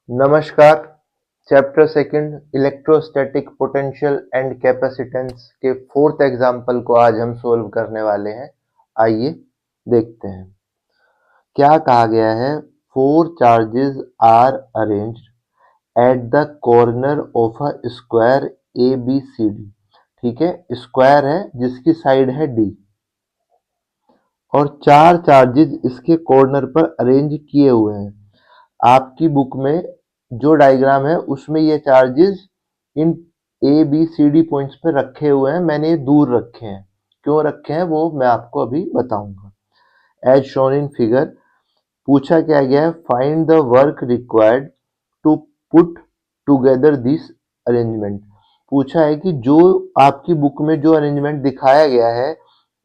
नमस्कार। Chapter second electrostatic potential and capacitance के fourth example को आज हम सोल्व करने वाले हैं। आइए देखते हैं क्या कहा गया है। Four charges are arranged at the corner of a square A B C D. ठीक है, स्क्वायर है जिसकी साइड है डी और चार चार्जेस इसके कॉर्नर पर अरेंज किए हुए हैं। आपकी बुक में जो डायग्राम है उसमें ये charges in A B C D points पे रखे हुए हैं। मैंने ये दूर रखे हैं, क्यों रखे हैं वो मैं आपको अभी बताऊंगा। एज शोन इन फिगर पूछा क्या गया है, find the work required to put together this arrangement. पूछा है कि जो आपकी बुक में जो अरेंजमेंट दिखाया गया है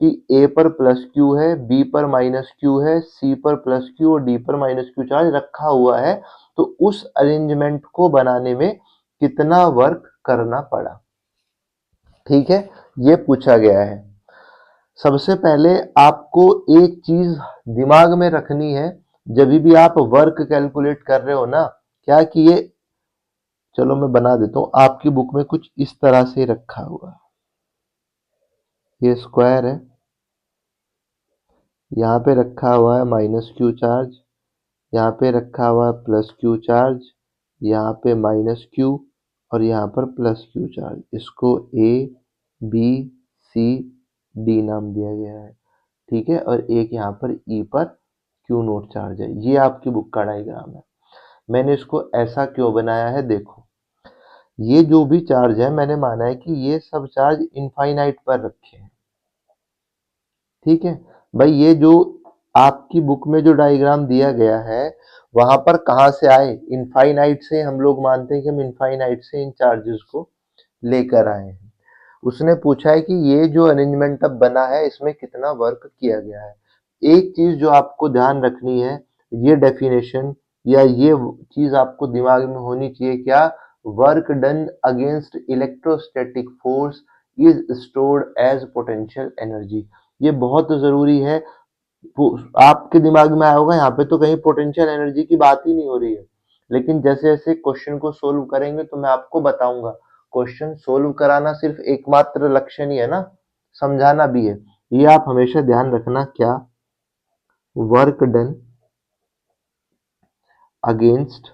कि ए पर प्लस क्यू है, बी पर माइनस क्यू है, सी पर प्लस क्यू और डी पर माइनस क्यू चार्ज रखा हुआ है, तो उस अरेंजमेंट को बनाने में कितना वर्क करना पड़ा। ठीक है, ये पूछा गया है। सबसे पहले आपको एक चीज दिमाग में रखनी है जब भी आप वर्क कैलकुलेट कर रहे हो ना, क्या कि ये, चलो मैं बना देता हूं। आपकी बुक में कुछ इस तरह से रखा हुआ है, ये स्क्वायर है, यहाँ पे रखा हुआ है माइनस क्यू चार्ज, यहाँ पे रखा हुआ है प्लस क्यू चार्ज, यहाँ पे माइनस क्यू और यहाँ पर प्लस क्यू चार्ज। इसको ए बी सी डी नाम दिया गया है। ठीक है, और एक यहाँ पर ई पर क्यू नोट चार्ज है। ये आपकी बुक का डायग्राम है। मैंने इसको ऐसा क्यों बनाया है, देखो ये जो भी चार्ज है मैंने माना है कि ये सब चार्ज इनफाइनाइट पर रखे हैं। ठीक है भाई, ये जो आपकी बुक में जो डायग्राम दिया गया है वहां पर कहां से आए, इनफाइनाइट से। हम लोग मानते हैं कि हम इनफाइनाइट से इन चार्जेस को लेकर आए हैं। उसने पूछा है कि ये जो अरेंजमेंट अब बना है इसमें कितना वर्क किया गया है। एक चीज जो आपको ध्यान रखनी है, ये डेफिनेशन या ये चीज आपको दिमाग में होनी चाहिए, क्या, work done against electrostatic force is stored as potential energy. ये बहुत जरूरी है। आपके दिमाग में आया होगा यहाँ पे तो कहीं पोटेंशियल एनर्जी की बात ही नहीं हो रही है, लेकिन जैसे जैसे क्वेश्चन को सोल्व करेंगे तो मैं आपको बताऊंगा। क्वेश्चन सोल्व कराना सिर्फ एकमात्र लक्ष्य नहीं है ना, समझाना भी है। ये आप हमेशा ध्यान रखना, क्या, work done against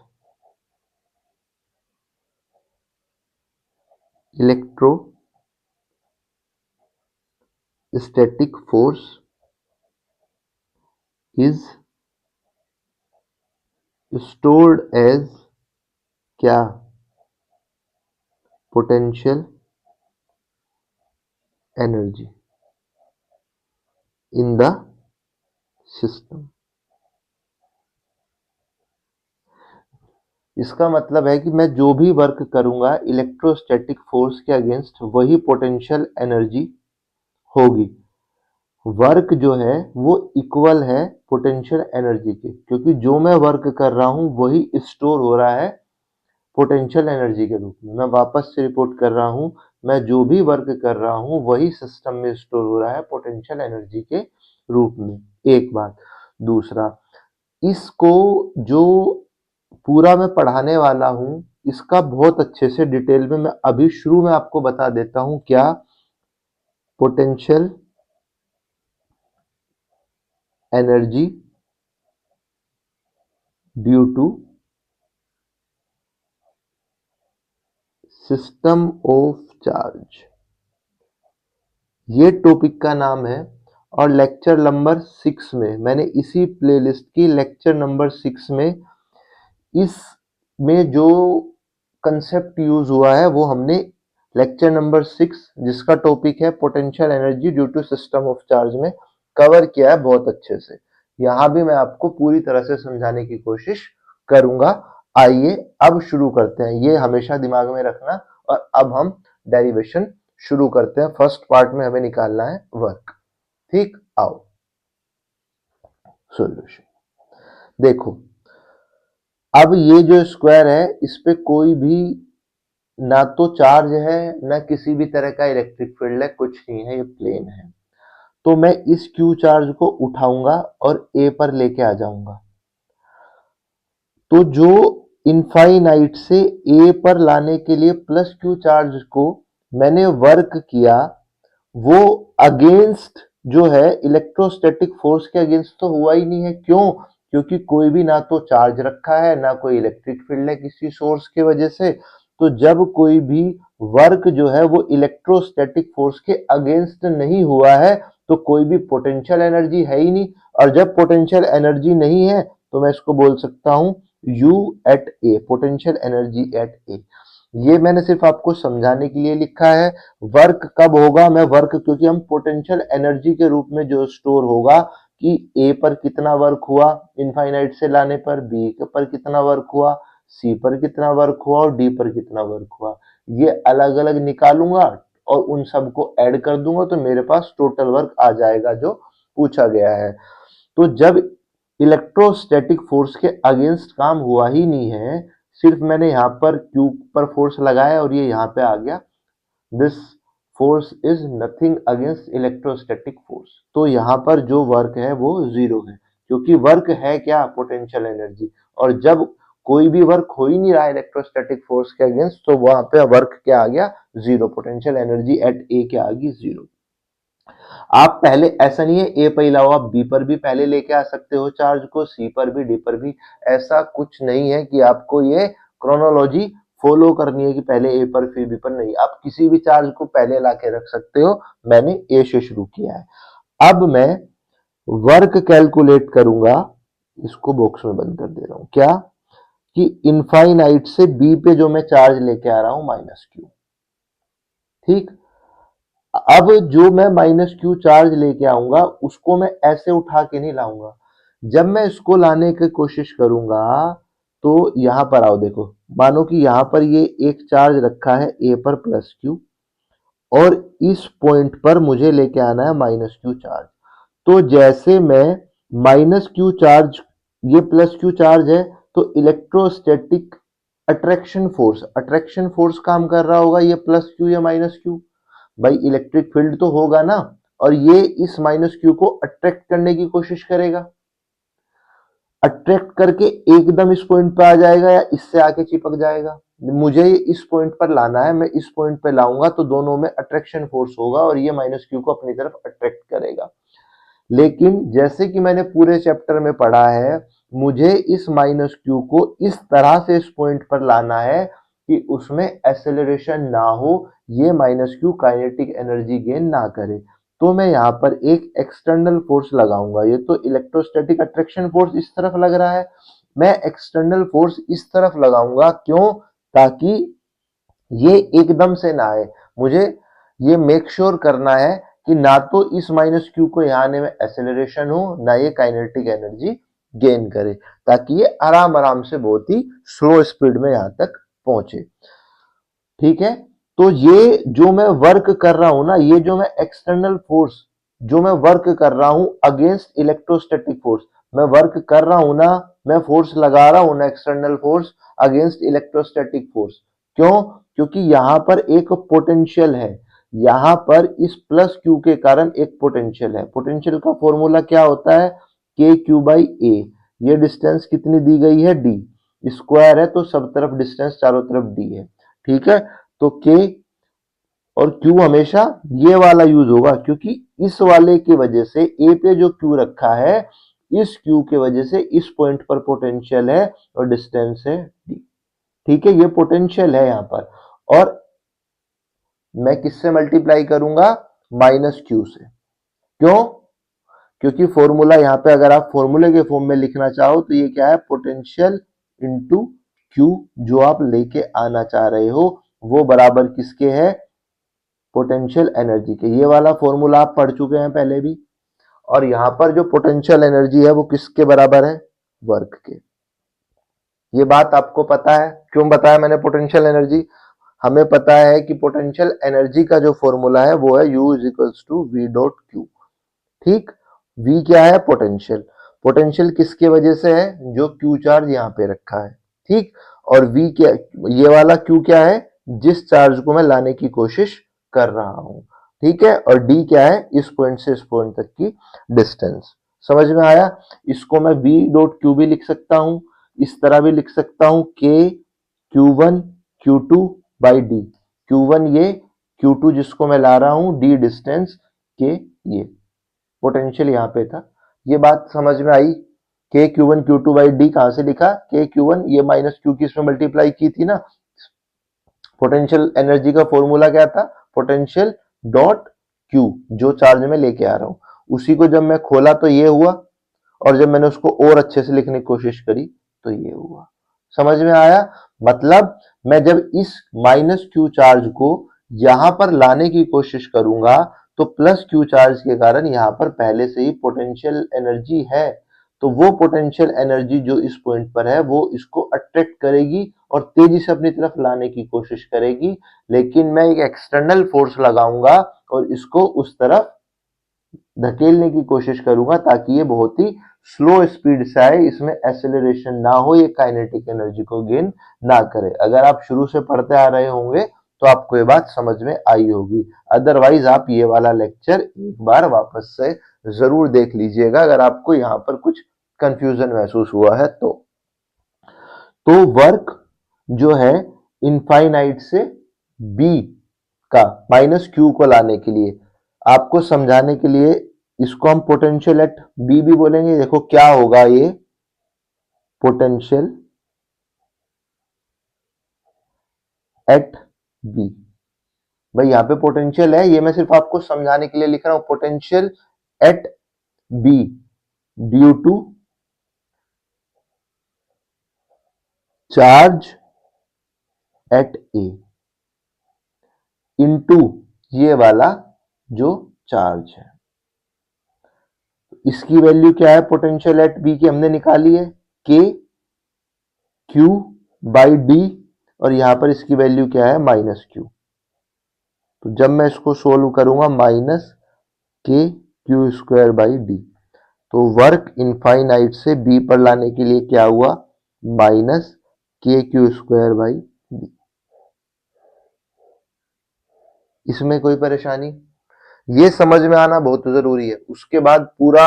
electrostatic force is stored as, क्या, potential energy in the system. इसका मतलब है कि मैं जो भी वर्क करूंगा इलेक्ट्रोस्टैटिक फोर्स के अगेंस्ट वही पोटेंशियल एनर्जी होगी। वर्क जो है वो इक्वल है पोटेंशियल एनर्जी के, क्योंकि जो मैं वर्क कर रहा हूं वही स्टोर हो रहा है पोटेंशियल एनर्जी के रूप में। मैं वापस से रिपोर्ट कर रहा हूं, मैं जो भी वर्क कर रहा हूं वही सिस्टम में स्टोर हो रहा है पोटेंशियल एनर्जी के रूप में। एक बात। दूसरा, इसको जो पूरा मैं पढ़ाने वाला हूं इसका बहुत अच्छे से डिटेल में मैं अभी शुरू में आपको बता देता हूं, क्या, potential energy due to system of charge, ये टॉपिक का नाम है। और लेक्चर नंबर 6 में, मैंने इसी प्लेलिस्ट की लेक्चर नंबर 6 में इसमें जो कंसेप्ट यूज हुआ है वो हमने लेक्चर नंबर 6, जिसका टॉपिक है potential energy due to system of charge, में कवर किया है बहुत अच्छे से। यहां भी मैं आपको पूरी तरह से समझाने की कोशिश करूंगा। आइए अब शुरू करते हैं, ये हमेशा दिमाग में रखना। और अब हम डेरिवेशन शुरू करते हैं। फर्स्ट पार्ट में हमें निकालना है वर्क। ठीक, आओ सॉल्यूशन देखो। अब ये जो स्क्वायर है इस पे कोई भी ना तो चार्ज है ना किसी भी तरह का इलेक्ट्रिक फील्ड है, कुछ नहीं है, ये प्लेन है। तो मैं इस क्यू चार्ज को उठाऊंगा और ए पर लेके आ जाऊंगा। तो जो इनफाइनाइट से ए पर लाने के लिए प्लस क्यू चार्ज को मैंने वर्क किया, वो अगेंस्ट जो है इलेक्ट्रोस्टैटिक फोर्स के अगेंस्ट तो हुआ ही नहीं है। क्यों? क्योंकि कोई भी ना तो चार्ज रखा है ना कोई इलेक्ट्रिक फील्ड है किसी सोर्स की वजह से। तो जब कोई भी वर्क जो है वो इलेक्ट्रोस्टैटिक फोर्स के अगेंस्ट नहीं हुआ है तो कोई भी पोटेंशियल एनर्जी है ही नहीं। और जब पोटेंशियल एनर्जी नहीं है तो मैं इसको बोल सकता हूं U at A, potential energy at A. ये मैंने सिर्फ आपको समझाने के लिए लिखा है। वर्क कब होगा? मैं वर्क, क्योंकि हम पोटेंशियल एनर्जी के रूप में जो स्टोर होगा कि ए पर कितना वर्क हुआ इनफाइनाइट से लाने पर, बी पर कितना वर्क हुआ, सी पर कितना वर्क हुआ और डी पर कितना वर्क हुआ, ये अलग अलग निकालूंगा और उन सबको ऐड कर दूंगा तो मेरे पास टोटल वर्क आ जाएगा जो पूछा गया है। तो जब इलेक्ट्रोस्टैटिक फोर्स के अगेंस्ट काम हुआ ही नहीं है, सिर्फ मैंने यहाँ पर क्यू पर फोर्स लगाया और ये यहाँ पे आ गया, this force is nothing against electrostatic force, तो यहाँ पर जो वर्क है वो जीरो है, क्योंकि वर्क है क्या? Potential energy. और जब कोई भी वर्क हो ही नहीं रहा इलेक्ट्रोस्टैटिक फोर्स के अगेंस्ट तो वहां पे वर्क क्या आ गया? जीरो। पोटेंशियल एनर्जी एट ए क्या आ गई? जीरो। आप पहले, ऐसा नहीं है ए पर अलावा आप बी पर भी पहले लेके आ सकते हो चार्ज को, सी पर भी, डी पर भी। ऐसा कुछ नहीं है कि आपको ये क्रोनोलॉजी फॉलो करनी है कि पहले ए पर फिर बी पर, नहीं, आप किसी भी चार्ज को पहले लाके रख सकते हो। मैंने ए से शुरू किया है। अब मैं वर्क कैलकुलेट करूंगा, इसको बॉक्स में बंद कर दे रहा हूं। क्या? कि इनफाइनाइट से बी पे जो मैं चार्ज लेके आ रहा हूं माइनस क्यू, ठीक। अब जो मैं माइनस क्यू चार्ज लेके आऊंगा उसको मैं ऐसे उठा के नहीं लाऊंगा। जब मैं इसको लाने की कोशिश करूंगा तो यहां पर आओ, देखो, मानो कि यहां पर ये एक चार्ज रखा है ए पर प्लस क्यू और इस पॉइंट पर मुझे लेके आना है माइनस क्यू चार्ज। तो जैसे मैं माइनस क्यू चार्ज, ये प्लस क्यू चार्ज है, तो इलेक्ट्रोस्टैटिक अट्रैक्शन फोर्स काम कर रहा होगा, ये प्लस क्यू या माइनस क्यू, भाई इलेक्ट्रिक फील्ड तो होगा ना, और ये इस माइनस क्यू को अट्रैक्ट करने की कोशिश करेगा। अट्रैक्ट करके एकदम इस पॉइंट पे आ जाएगा या इससे आके चिपक जाएगा। मुझे इस पॉइंट पर लाना है, मैं इस पॉइंट पे लाऊंगा तो दोनों में अट्रैक्शन फोर्स होगा और ये माइनस क्यू को अपनी तरफ अट्रैक्ट करेगा। लेकिन जैसे कि मैंने पूरे चैप्टर में पढ़ा है, मुझे इस माइनस क्यू को इस तरह से इस पॉइंट पर लाना है कि उसमें एक्सेलरेशन ना हो, ये minus Q kinetic energy gain ना करे। तो मैं यहाँ पर एक एक्सटर्नल फोर्स लगाऊंगा। ये तो इलेक्ट्रोस्टैटिक अट्रैक्शन फोर्स इस तरफ लग रहा है, मैं एक्सटर्नल फोर्स इस तरफ लगाऊंगा। क्यों? ताकि ये एकदम से ना आए। मुझे ये मेक श्योर करना है कि ना तो इस माइनस क्यू को यहाँ आने में एक्सेलरेशन हो, ना ये काइनेटिक एनर्जी गेन करे, ताकि ये आराम आराम से बहुत ही स्लो स्पीड में यहाँ तक पहुंचे। ठीक है, तो ये जो मैं वर्क कर रहा हूं ना, ये जो मैं एक्सटर्नल फोर्स जो मैं वर्क कर रहा हूं अगेंस्ट इलेक्ट्रोस्टैटिक फोर्स, मैं वर्क कर रहा हूं ना, मैं फोर्स लगा रहा हूं ना, external force against electrostatic force. क्यों? क्योंकि यहां पर एक पोटेंशियल है, यहां पर इस प्लस क्यू के कारण एक पोटेंशियल है। पोटेंशियल का फॉर्मूला क्या होता है? के क्यू बाई ए। ये डिस्टेंस कितनी दी गई है? डी। स्क्वायर है तो सब तरफ डिस्टेंस चारों तरफ डी है। ठीक है, तो के और क्यू हमेशा ये वाला यूज होगा, क्योंकि इस वाले की वजह से ए पे जो क्यू रखा है, इस क्यू के वजह से इस पॉइंट पर पोटेंशियल है और डिस्टेंस है डी। ठीक है, ये पोटेंशियल है यहां पर, और मैं किससे मल्टीप्लाई करूंगा? माइनस क्यू से। क्यों? क्योंकि फॉर्मूला यहाँ पे अगर आप फॉर्मूले के फॉर्म में लिखना चाहो तो ये क्या है? पोटेंशियल इंटू क्यू, जो आप लेके आना चाह रहे हो वो बराबर किसके है? पोटेंशियल एनर्जी के। ये वाला फॉर्मूला आप पढ़ चुके हैं पहले भी। और यहां पर जो पोटेंशियल एनर्जी है वो किसके बराबर है? वर्क के। ये बात आपको पता है? क्यों बताया मैंने पोटेंशियल एनर्जी? हमें पता है कि पोटेंशियल एनर्जी का जो फॉर्मूला है वो है U is equals to V dot q. ठीक, V क्या है? पोटेंशियल। पोटेंशियल किसके वजह से है? जो क्यू चार्ज यहाँ पे रखा है। ठीक, और V क्या, ये वाला Q क्या है? जिस चार्ज को मैं लाने की कोशिश कर रहा हूं। ठीक है, और D क्या है? इस पॉइंट से इस पॉइंट तक की डिस्टेंस। समझ में आया? इसको मैं V डॉट क्यू भी लिख सकता हूं, इस तरह भी लिख सकता हूं K Q1 Q2 by D. Q1 ये, Q2 जिसको मैं ला रहा हूं D डिस्टेंस, K ये पोटेंशियल यहाँ पे था। ये बात समझ में आई। K Q1 Q2 by D कहां से लिखा? K Q1 ये माइनस Q की इसमें मल्टीप्लाई की थी ना। पोटेंशियल एनर्जी का फॉर्मूला क्या था? पोटेंशियल डॉट Q, जो चार्ज में लेके आ रहा हूं, उसी को जब मैं खोला तो ये हुआ, और जब मैंने उसको और अच्छे से लिखने की कोशिश करी तो ये हुआ। समझ में आया? मतलब मैं जब इस माइनस Q चार्ज को यहां पर लाने की कोशिश करूंगा तो प्लस Q चार्ज के कारण यहां पर पहले से ही पोटेंशियल एनर्जी है, तो वो पोटेंशियल एनर्जी जो इस पॉइंट पर है वो इसको अट्रैक्ट करेगी और तेजी से अपनी तरफ लाने की कोशिश करेगी, लेकिन मैं एक एक्सटर्नल फोर्स लगाऊंगा और इसको उस तरफ धकेलने की कोशिश करूंगा ताकि ये बहुत ही स्लो स्पीड से आए, इसमें एक्सेलरेशन ना हो, ये काइनेटिक एनर्जी को गेन ना करे। अगर आप शुरू से पढ़ते आ रहे होंगे तो आपको ये बात समझ में आई होगी, अदरवाइज आप ये वाला लेक्चर एक बार वापस से जरूर देख लीजिएगा अगर आपको यहाँ पर कुछ कंफ्यूजन महसूस हुआ है तो वर्क जो है इनफाइनाइट से बी का माइनस क्यू को लाने के लिए, आपको समझाने के लिए इसको हम पोटेंशियल एट बी भी बोलेंगे। देखो क्या होगा, ये पोटेंशियल एट बी, भाई यहां पे पोटेंशियल है, ये मैं सिर्फ आपको समझाने के लिए लिख रहा हूं। Potential at B due to charge at A into ये वाला जो चार्ज है, इसकी वैल्यू क्या है? पोटेंशियल एट बी की हमने निकाली है के क्यू बाई डी, और यहां पर इसकी वैल्यू क्या है? Minus Q. तो जब मैं इसको सोल्व करूंगा माइनस के क्यू स्क्वायर बाई डी, तो वर्क इनफाइनाइट से बी पर लाने के लिए क्या हुआ? माइनस के क्यू स्क्वायर बाई डी। इसमें कोई परेशानी? ये समझ में आना बहुत जरूरी है, उसके बाद पूरा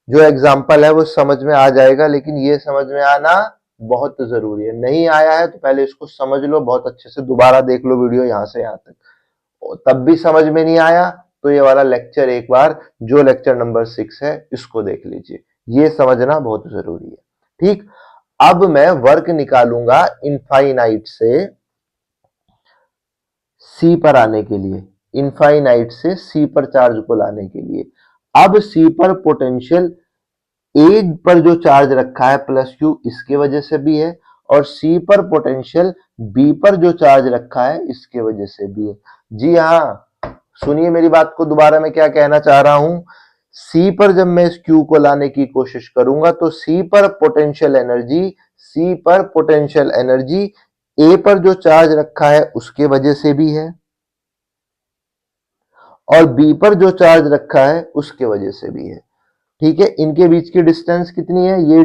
जो एग्जाम्पल है वो समझ में आ जाएगा, लेकिन ये समझ में आना बहुत जरूरी है। नहीं आया है तो पहले इसको समझ लो बहुत अच्छे से, दोबारा देख लो वीडियो यहां से यहां तक, तब भी समझ में नहीं आया तो ये वाला लेक्चर एक बार जो लेक्चर नंबर 6 है इसको देख लीजिए, ये समझना बहुत जरूरी है। ठीक, अब मैं वर्क निकालूंगा इनफाइनाइट से सी पर आने के लिए, इनफाइनाइट से सी पर चार्ज को लाने के लिए। अब सी पर पोटेंशियल ए पर जो चार्ज रखा है प्लस क्यू, इसके वजह से भी है, और सी पर पोटेंशियल बी पर जो चार्ज रखा है इसके वजह से भी है। जी हाँ, सुनिए मेरी बात को, दोबारा मैं क्या कहना चाह रहा हूं। सी पर जब मैं इस क्यू को लाने की कोशिश करूंगा तो सी पर पोटेंशियल एनर्जी ए पर जो चार्ज रखा है उसके वजह से भी है, और बी पर जो चार्ज रखा है उसके वजह से भी है। ठीक है, इनके बीच की डिस्टेंस कितनी है? ये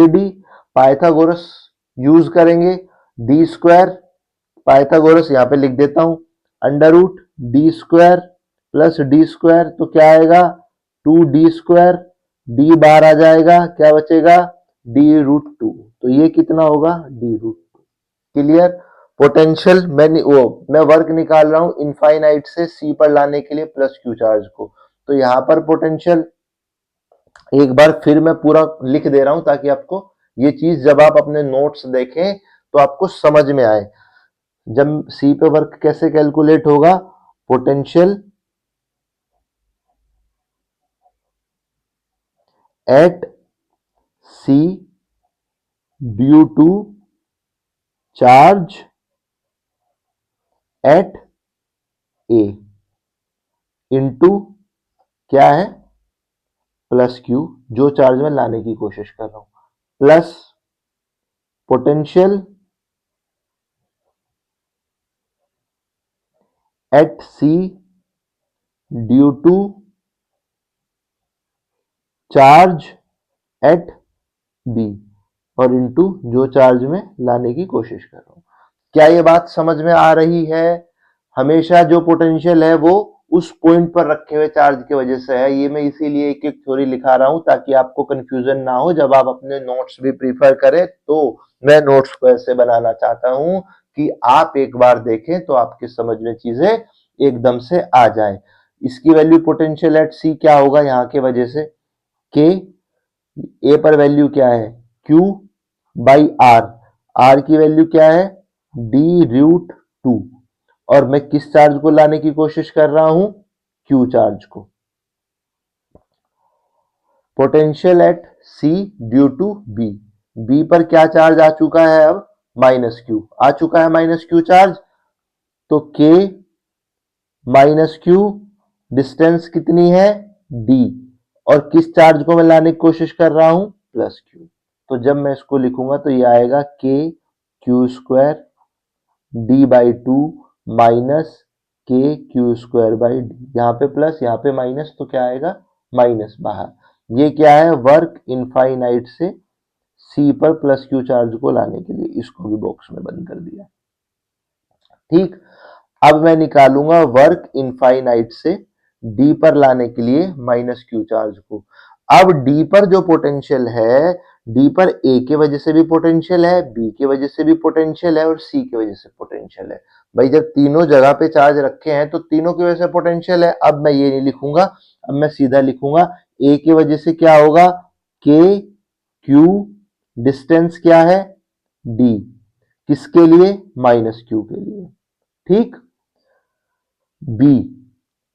डी। पाइथागोरस यूज करेंगे, डी स्क्वायर, पाइथागोरस यहां पे लिख देता हूं, under root D square plus D square, तो क्या आएगा? 2d स्क्वायर, डी बार आ जाएगा, क्या बचेगा? डी रूट 2, तो ये कितना होगा? D root 2। क्लियर? पोटेंशियल मैं वर्क निकाल रहा हूं इनफाइनाइट से सी पर लाने के लिए प्लस क्यू चार्ज को, तो यहां पर पोटेंशियल एक बार फिर मैं पूरा लिख दे रहा हूं ताकि आपको ये चीज जब आप अपने नोट्स देखें तो आपको समझ में आए। जब सी पे वर्क कैसे कैलकुलेट होगा? Potential at C due to charge at A into क्या है? प्लस क्यू, जो चार्ज में लाने की कोशिश कर रहा हूं, plus potential at C due to charge at B, और इंटू जो चार्ज में लाने की कोशिश कर रहा हूं। क्या ये बात समझ में आ रही है? हमेशा जो पोटेंशियल है वो उस पॉइंट पर रखे हुए चार्ज की वजह से है। ये मैं इसीलिए एक एक थ्योरी लिखा रहा हूं ताकि आपको कंफ्यूजन ना हो जब आप अपने नोट्स भी प्रीफर करें। तो मैं नोट्स को ऐसे बनाना चाहता हूं कि आप एक बार देखें तो आपके समझ में चीजें एकदम से आ जाए। इसकी वैल्यू पोटेंशियल एट सी क्या होगा यहाँ के वजह से, के ए पर वैल्यू क्या है Q बाई आर, आर की वैल्यू क्या है d√2, और मैं किस चार्ज को लाने की कोशिश कर रहा हूं, Q चार्ज को। Potential at C due to B, B पर क्या चार्ज आ चुका है अब, -Q आ चुका है, -Q चार्ज। तो K -Q, डिस्टेंस कितनी है D, और किस चार्ज को मैं लाने की कोशिश कर रहा हूं, +Q। तो जब मैं इसको लिखूंगा तो ये आएगा KQ² D/2 minus KQ² D, यहाँ पे प्लस यहाँ पे माइनस, तो क्या आएगा माइनस बाहर। ये क्या है, वर्क इनफाइनाइट से C पर +Q चार्ज को लाने के लिए, इसको भी बॉक्स में बंद कर दिया। ठीक, अब मैं निकालूंगा वर्क इनफाइनाइट से D पर लाने के लिए -Q चार्ज को। अब D पर जो पोटेंशियल है, D पर A के वजह से भी पोटेंशियल है, B की वजह से भी पोटेंशियल है और C की वजह से पोटेंशियल है। भाई जब तीनों जगह पे चार्ज रखे हैं तो तीनों की वजह से पोटेंशियल है। अब मैं ये नहीं लिखूंगा, अब मैं सीधा लिखूंगा A की वजह से क्या होगा, K Q, डिस्टेंस क्या है D, किसके लिए, -Q के लिए। ठीक, B,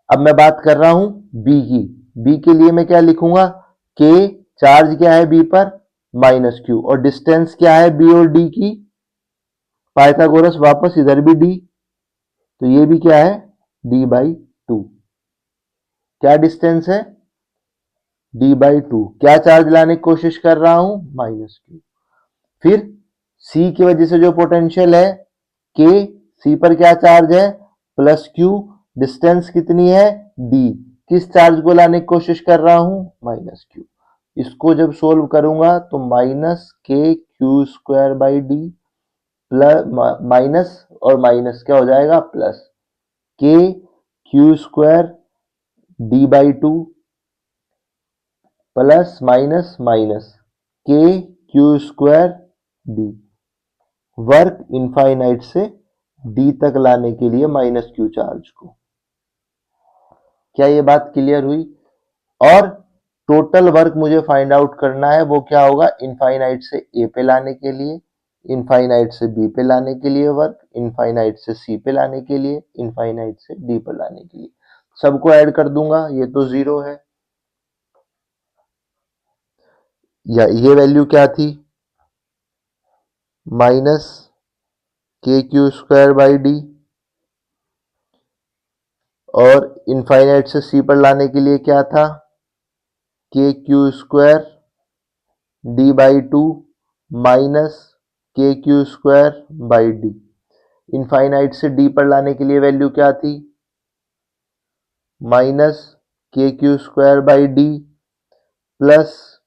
अब मैं बात कर रहा हूं B की, B के लिए मैं क्या लिखूंगा, K चार्ज क्या है B पर, -Q, और डिस्टेंस क्या है B और D की, पाइथागोरस वापस इधर भी D, तो ये भी क्या है D/2। क्या डिस्टेंस है D/2, क्या चार्ज लाने की कोशिश कर रहा हूं, -Q। फिर C की वजह से जो पोटेंशियल है K, C पर क्या चार्ज है +Q, डिस्टेंस कितनी है D, किस चार्ज को लाने की कोशिश कर रहा हूं, -Q। इसको जब सोल्व करूंगा तो -KQ² प्लस माइनस और माइनस क्या हो जाएगा plus, KQ² D/2 plus minus minus KQ² D, work infinite से D तक लाने के लिए -Q चार्ज को। क्या ये बात क्लियर हुई? और टोटल वर्क मुझे फाइंड आउट करना है, वो क्या होगा, इनफाइनाइट से A पे लाने के लिए, इनफाइनाइट से B पे लाने के लिए वर्क, इनफाइनाइट से C पे लाने के लिए, इनफाइनाइट से D पर लाने के लिए। सबको ऐड कर दूंगा, ये तो 0 है, या ये वैल्यू क्या थी -KQ² D, और इनफाइनाइट से C पर लाने के लिए क्या था KQ² D/2 minus KQ² D, infinite से D पर लाने के लिए वैल्यू क्या थी -KQ² D plus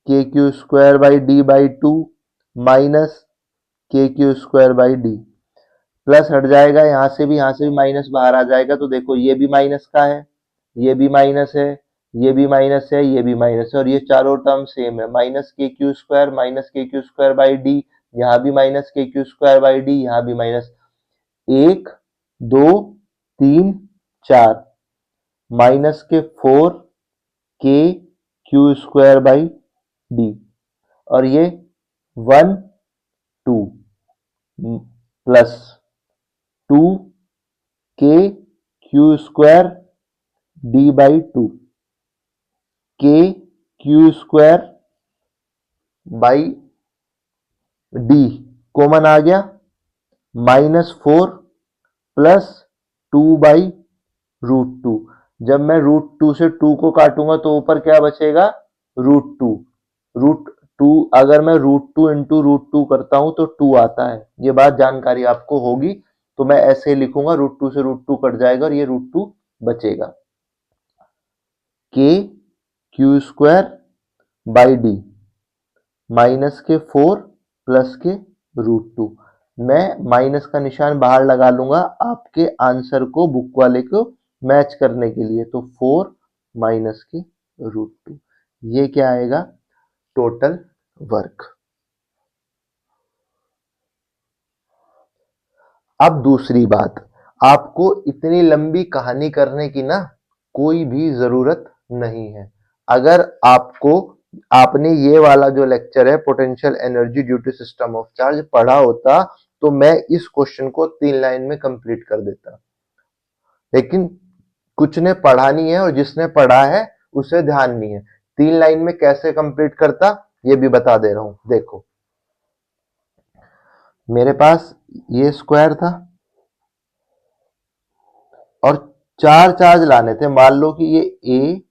KQ² D/2 minus KQ² D, plus हट जाएगा, यहाँ से भी माइनस बाहर आ जाएगा। तो देखो ये भी माइनस का है, ये भी माइनस है, ये भी माइनस है, ये भी माइनस है, और ये चारों टर्म सेम है, -KQ² D, यहाँ भी -KQ² D, यहाँ भी माइनस, 1 2 3 4, माइनस के 4 KQ² D, और ये 1 2 plus 2 KQ² D/2, KQ² D common आ गया, -4 प्लस 2/√2। जब मैं √2 से 2 को काटूंगा तो ऊपर क्या बचेगा, √2, √2, अगर मैं √2 इंटू √2 करता हूं तो 2 आता है। ये बात जानकारी आपको होगी, तो मैं ऐसे लिखूंगा, √2 से √2 कट जाएगा और ये √2 बचेगा। KQ² D माइनस के 4 प्लस के √2, मैं माइनस का निशान बाहर लगा लूंगा आपके आंसर को, बुक वाले को मैच करने के लिए, तो 4 माइनस के √2, ये क्या आएगा टोटल वर्क। अब दूसरी बात, आपको इतनी लंबी कहानी करने की ना कोई भी जरूरत नहीं है। अगर आपने ये वाला जो लेक्चर है potential energy due to system of charge पढ़ा होता तो मैं इस क्वेश्चन को 3 लाइन में कंप्लीट कर देता, लेकिन कुछ ने पढ़ा नहीं है और जिसने पढ़ा है उसे ध्यान नहीं है। 3 लाइन में कैसे कंप्लीट करता ये भी बता दे रहा हूं। देखो मेरे पास ये स्क्वायर था और 4 चार्ज लाने थे। मान लो कि ये ए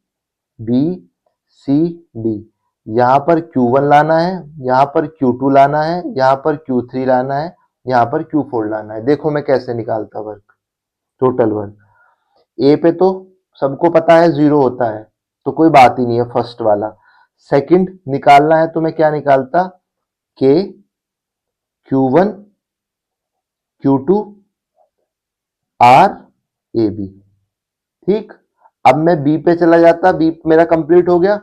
बी सी डी, यहां पर Q1 लाना है, यहां पर Q2 लाना है, यहां पर Q3 लाना है, यहां पर Q4 लाना है। देखो मैं कैसे निकालता वर्क, टोटल वर्क। ए पे तो सबको पता है 0 होता है तो कोई बात ही नहीं है, फर्स्ट वाला। सेकंड निकालना है तो मैं क्या निकालता, के Q1 Q2 are A B. ठीक, अब मैं बी पे चला जाता, बी मेरा कंप्लीट हो गया।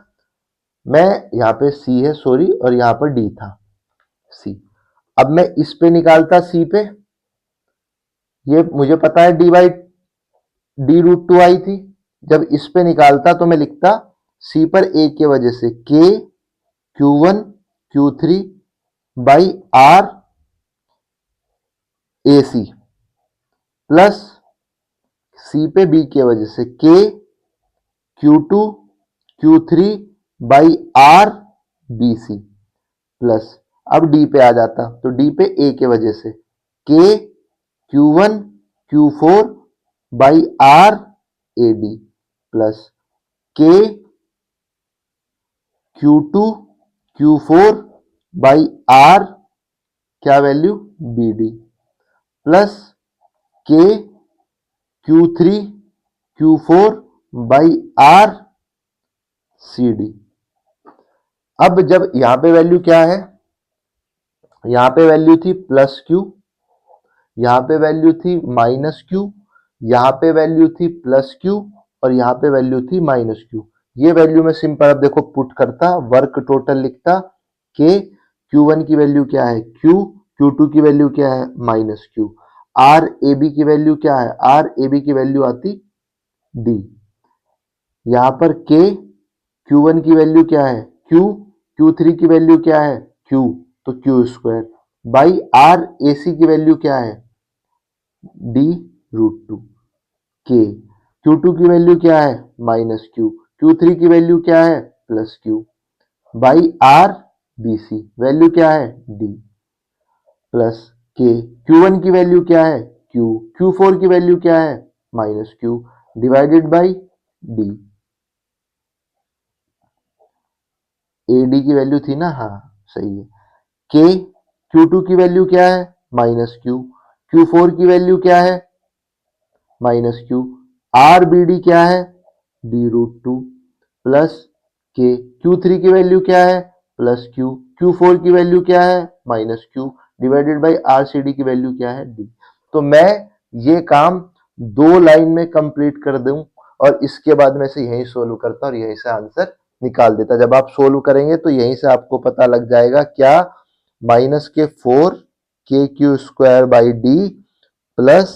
मैं यहाँ पे सी है सॉरी, और यहाँ पर डी था सी। अब मैं इस पे निकालता सी पे, ये मुझे पता है डी/√2 आई थी। जब इस पे निकालता तो मैं लिखता सी पर ए के वजह से के Q1 Q3 by are A C, plus C पे बी के वजह से के Q2 Q3 by are B C, plus अब डी पे आ जाता तो डी पे ए के वजह से के Q1 Q4 by are A D, plus k Q2 Q4 by r क्या value B D, plus k Q3 Q4 by r C D. अब जब यहां पे वैल्यू क्या है, यहां पे वैल्यू थी प्लस क्यू, यहां पे वैल्यू थी माइनस क्यू, यहां पे वैल्यू थी प्लस क्यू और यहां पे वैल्यू थी माइनस क्यू। ये वैल्यू में सिंपल अब देखो पुट करता, वर्क टोटल लिखता के Q1 की वैल्यू क्या है Q, Q2 की वैल्यू क्या है minus q, r A B की वैल्यू क्या है, आर ए बी की वैल्यू आती डी। यहां पर के Q1 की वैल्यू क्या है Q, Q3 की वैल्यू क्या है Q, तो Q² बाई आर ए सी की वैल्यू क्या है D√2, के Q2 की वैल्यू क्या है माइनस क्यू, Q3 की वैल्यू क्या है plus q, by are B C value क्या है D, प्लस के Q1 की वैल्यू क्या है Q, Q4 की वैल्यू क्या है minus q, divided by D। A D की वैल्यू थी ना, हाँ सही है। के Q2 की वैल्यू क्या है माइनस क्यू, Q4 की वैल्यू क्या है minus q, r B D क्या है D√2, प्लस के Q3 की वैल्यू क्या है प्लस क्यू, Q4 की वैल्यू क्या है minus q, divided by r C D की वैल्यू क्या है D। तो मैं ये काम 2 लाइन में कंप्लीट कर दूं और इसके बाद में से यही सोल्व करता और यहीं से आंसर निकाल देता। जब आप सोल्व करेंगे तो यहीं से आपको पता लग जाएगा क्या, माइनस के 4 KQ² by D plus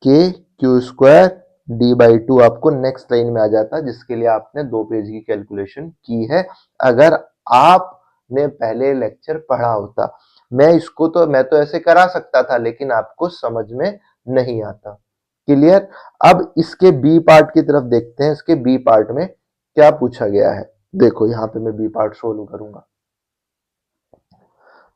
KQ² D/2 आपको नेक्स्ट लाइन में आ जाता, जिसके लिए आपने 2 पेज की कैलकुलेशन की है। अगर आपने पहले लेक्चर पढ़ा होता, मैं तो ऐसे करा सकता था लेकिन आपको समझ में नहीं आता। क्लियर। अब इसके बी पार्ट की तरफ देखते हैं, इसके बी पार्ट में क्या पूछा गया है। देखो यहां पे मैं बी पार्ट सोल्व करूंगा।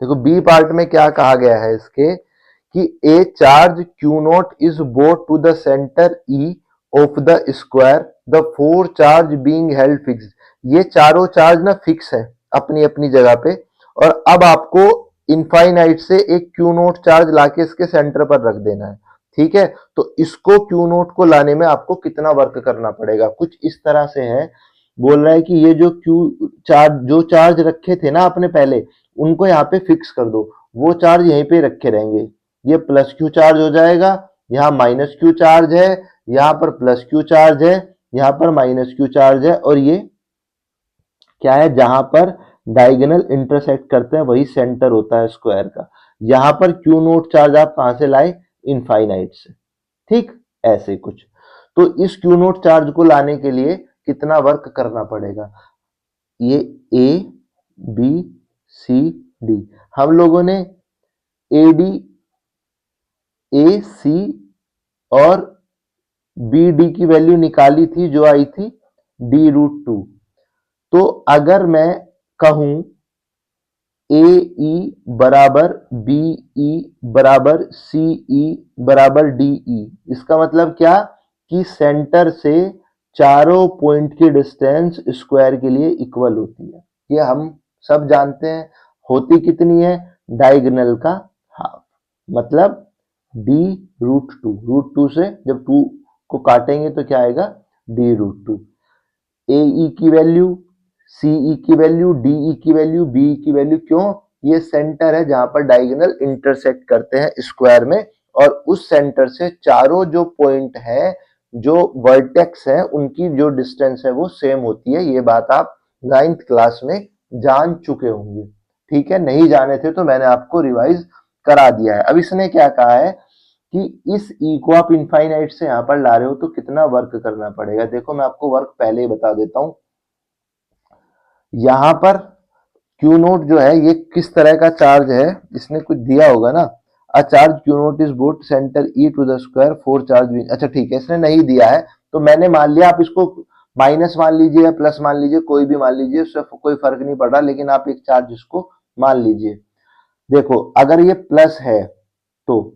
देखो बी पार्ट में क्या कहा गया है इसके, कि a charge Q0 is brought to the centre E of the square, the 4 charge being held fixed. ये चारों चार्ज ना फिक्स है अपनी अपनी जगह पे, और अब आपको इनफाइनाइट से एक Q0 चार्ज लाके इसके सेंटर पर रख देना है। ठीक है, तो इसको Q0 को लाने में आपको कितना वर्क करना पड़ेगा, कुछ इस तरह से है। बोल रहा है कि ये जो चार्ज रखे थे ना आपने पहले, उनको यहाँ पे फिक्स कर दो, वो चार्ज यहीं पे रखे रहेंगे। ये प्लस क्यू चार्ज हो जाएगा, यहाँ माइनस क्यू चार्ज है, यहाँ पर प्लस क्यू चार्ज है, यहाँ पर माइनस क्यू चार्ज है, और ये क्या है, जहां पर डायगोनल इंटरसेक्ट करते हैं वही सेंटर होता है स्क्वायर का। यहां पर क्यू नोट चार्ज आप कहां से लाए, इनफाइनाइट से, ठीक, ऐसे कुछ। तो इस क्यू नोट चार्ज को लाने के लिए कितना वर्क करना पड़ेगा, ये ए बी सी डी, हम लोगों ने ए डी ए सी और बी डी की वैल्यू निकाली थी जो आई थी d√2। तो अगर मैं कहूं ए ई बराबर बी ई बराबर सी ई बराबर डी ई, इसका मतलब क्या कि सेंटर से चारों पॉइंट की डिस्टेंस स्क्वायर के लिए इक्वल होती है। ये हम सब जानते हैं। होती कितनी है, डायगोनल का हाफ, मतलब d√2। √2 से जब 2 को काटेंगे तो क्या आएगा, d√2। ए ई की वैल्यू, सी ई की वैल्यू, डी ई की वैल्यू, बी ई की वैल्यू, क्यों, ये सेंटर है जहां पर डायगोनल इंटरसेक्ट करते हैं स्क्वायर में, और उस सेंटर से चारों जो पॉइंट है, जो वर्टेक्स है, उनकी जो डिस्टेंस है वो सेम होती है। ये बात आप 9th क्लास में जान चुके होंगे, ठीक है, नहीं जाने थे तो मैंने आपको रिवाइज करा दिया है। अब इसने क्या कहा है कि इस ई को आप इनफाइनाइट से यहां पर ला रहे हो तो कितना वर्क करना पड़ेगा। देखो मैं आपको वर्क पहले ही बता देता हूं। यहां पर क्यू नोट जो है ये किस तरह का चार्ज है, इसने कुछ दिया होगा ना, a charge q naught is brought centre E to the square 4 charge, अच्छा ठीक है, इसने नहीं दिया है तो मैंने मान लिया, आप इसको माइनस मान लीजिए या प्लस मान लीजिए, कोई भी मान लीजिए, उससे कोई फर्क नहीं पड़ रहा, लेकिन आप एक चार्ज इसको मान लीजिए। देखो अगर ये प्लस है तो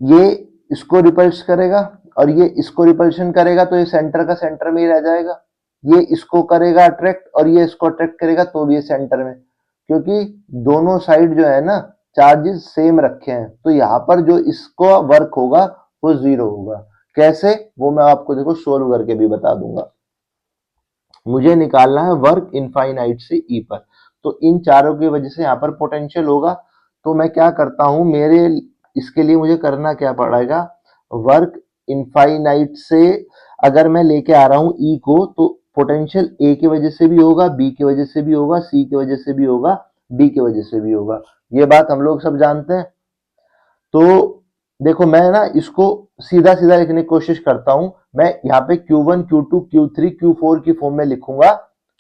ये इसको रिपल्स करेगा और ये इसको रिपल्शन करेगा, तो ये सेंटर का सेंटर में ही रह जाएगा। ये इसको करेगा अट्रैक्ट और ये इसको अट्रैक्ट करेगा तो भी ये सेंटर में, क्योंकि दोनों साइड जो है ना चार्जेस सेम रखे हैं, तो यहां पर जो इसको वर्क होगा वो 0 होगा। कैसे, वो मैं आपको देखो सोल्व करके भी बता दूंगा। मुझे निकालना है वर्क इनफाइनाइट से ई पर, तो इन चारों की वजह से यहाँ पर पोटेंशियल होगा। तो मैं क्या करता हूं, मेरे इसके लिए मुझे करना क्या पड़ेगा, वर्क इनफाइनाइट से अगर मैं लेके आ रहा हूं ई को, तो पोटेंशियल ए की वजह से भी होगा, बी की वजह से भी होगा, सी की वजह से भी होगा, डी की वजह से भी होगा। ये बात हम लोग सब जानते हैं। तो देखो मैं ना इसको सीधा सीधा लिखने की कोशिश करता हूं। मैं यहाँ पे Q1 Q2 Q3 Q4 की फॉर्म में लिखूंगा।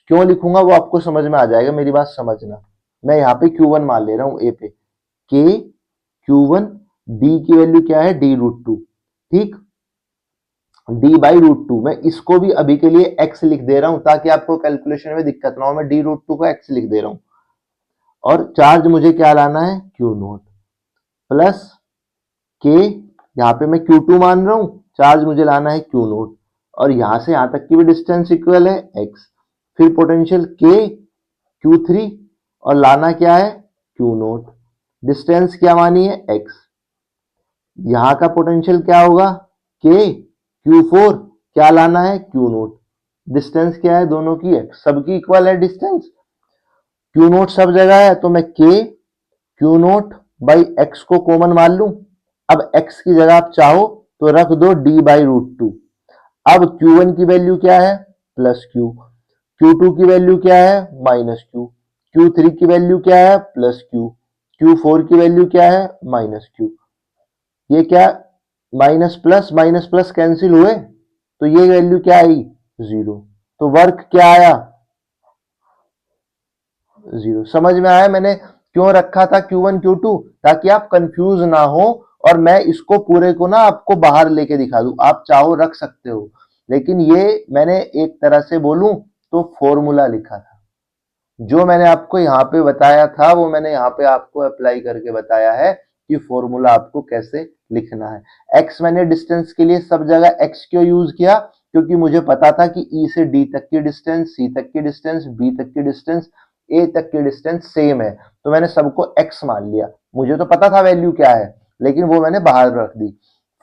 क्यों लिखूंगा वो आपको समझ में आ जाएगा, मेरी बात समझना। मैं यहाँ पे Q1 मान ले रहा हूं ए पे, K Q1, D की वैल्यू क्या है, d√2, ठीक, d/√2। मैं इसको भी अभी के लिए x लिख दे रहा हूं ताकि आपको कैलकुलेशन में दिक्कत ना हो, मैं d√2 को x लिख दे रहा हूं। और चार्ज मुझे क्या लाना है, Q0 प्लस के, यहाँ पे मैं Q2 मान रहा हूं, चार्ज मुझे लाना है Q0, और यहां से यहां तक की भी डिस्टेंस इक्वल है x। फिर पोटेंशियल K Q3 और लाना क्या है Q0, डिस्टेंस क्या मानी है x। यहां का पोटेंशियल क्या होगा K Q4, क्या लाना है Q0, डिस्टेंस क्या है दोनों की x, सबकी इक्वल है डिस्टेंस। Q0 सब जगह है तो मैं K Q0 बाई x को कॉमन मान लूं। अब x की जगह आप चाहो तो रख दो d/√2। अब Q1 की वैल्यू क्या है, प्लस Q, Q2 की वैल्यू क्या है, माइनस Q, Q3 की वैल्यू क्या है, प्लस Q, Q4 की वैल्यू क्या है, माइनस Q। ये क्या, माइनस प्लस कैंसिल हुए तो ये वैल्यू क्या आई, 0। तो वर्क क्या आया, 0। समझ में आया मैंने क्यों रखा था Q1 Q2, ताकि आप कंफ्यूज ना हो, और मैं इसको पूरे को ना आपको बाहर लेके दिखा दूं। आप चाहो रख सकते हो, लेकिन ये मैंने एक तरह से बोलूं तो फॉर्मूला लिखा था। जो मैंने आपको यहाँ पे बताया था वो मैंने यहाँ पे आपको अप्लाई करके बताया है कि फॉर्मूला आपको कैसे लिखना है। x मैंने डिस्टेंस के लिए सब जगह x क्यों यूज किया, क्योंकि मुझे पता था कि E से D तक की डिस्टेंस, C तक की डिस्टेंस, B तक की डिस्टेंस, A तक की डिस्टेंस सेम है, तो मैंने सबको x मान लिया। मुझे तो पता था वैल्यू क्या है, लेकिन वो मैंने बाहर रख दी।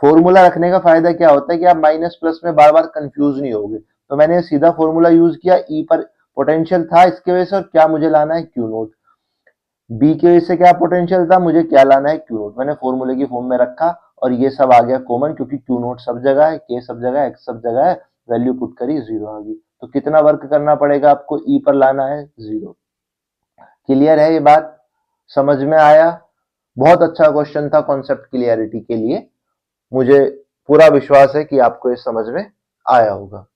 फॉर्मूला रखने का फायदा क्या होता है कि आप माइनस प्लस में बार बार कंफ्यूज नहीं होगे। तो मैंने सीधा फॉर्मूला यूज किया, ई पर पोटेंशियल था इसके वजह से, और क्या मुझे लाना है Q0, बी की वजह से क्या पोटेंशियल था, मुझे क्या लाना है Q0, मैंने फॉर्मूले की फॉर्म में रखा और ये सब आ गया कॉमन, क्योंकि क्यू नोट सब जगह है, के सब जगह है, एक्स सब जगह है, वैल्यू पुट करी 0 आ गई। तो कितना वर्क करना पड़ेगा आपको, ई पर लाना है 0। क्लियर है ये बात, समझ में आया? बहुत अच्छा क्वेश्चन था कॉन्सेप्ट क्लियरिटी के लिए, मुझे पूरा विश्वास है कि आपको ये समझ में आया होगा।